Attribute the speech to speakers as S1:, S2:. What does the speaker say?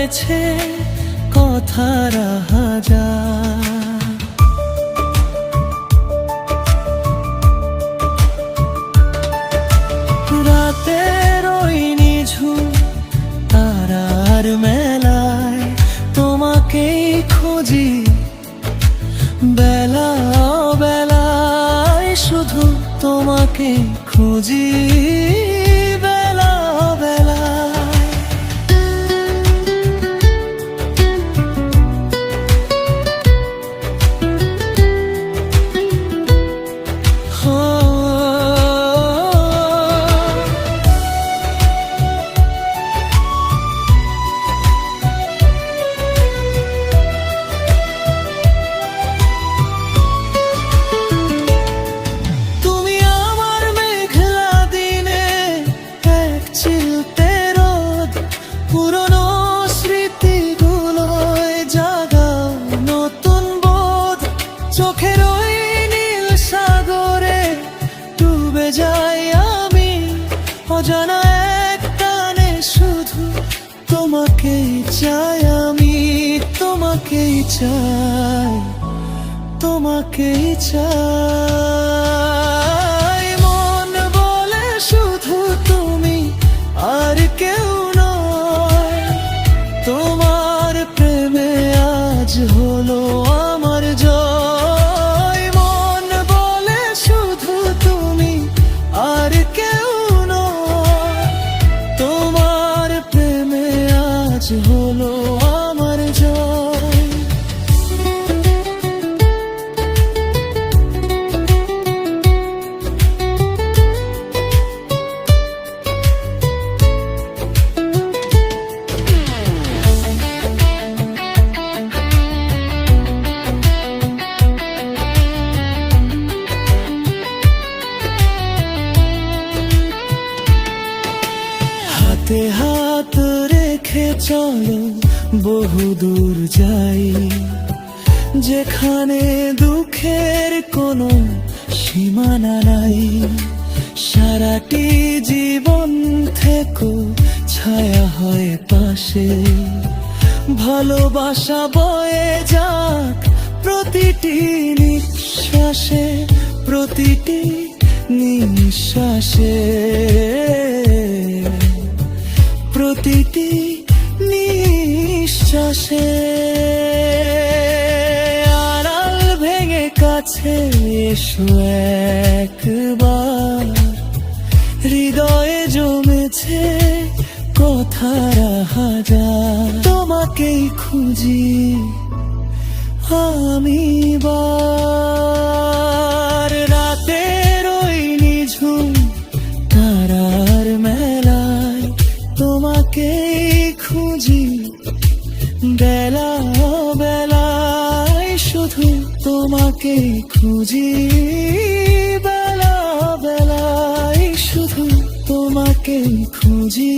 S1: রয়েছে কথার হাজার। রাতের ওই নিঝুম তারার মেলায় তোমাকেই খুঁজি, বেলা বেলায় শুধু তোমাকে খুঁজি, বেলা বেলায়। পুরনো স্মৃতিগুলোয় জাগাও নতুন বোধ, চোখের ওই নীল সাগরে ডুবে যাই আমি, অজানা এক টানে শুধু তোমাকেই চাই আমি, তোমাকেই চাই, তোমাকেই চাই। মন বলে শুধু তুমি, আর কেউ তোমার প্রেমে আজ হলো আমার জয়। মন বলে শুধু তুমি, আর কেউ নয়, তোমার প্রেমে আজ হলো আমার জয়। হাতে হাত রেখে চলো বহুদূর যাই, যেখানে দুঃখের কোনো সীমানা নাই। সারাটি জীবন থেকো ছায়া হয়ে পাশে, ভালোবাসা বয়ে যাক প্রতিটি নিঃশ্বাসে, প্রতিটি নিঃশ্বাসে, প্রতিটি নিঃশ্বাসে। আড়াল ভেঙে কাছে এসো একবার, হৃদয়ে জমেছে কথার হাজার। তোমাকেই খুঁজি আমি বার, রাতের ওই নিঝুম তারার মেলায় তোমাকেই খুঁজি, বেলা বেলায় শুধু তোমাকেই খুঁজি, বেলা বেলায় শুধু তোমাকেই খুঁজি।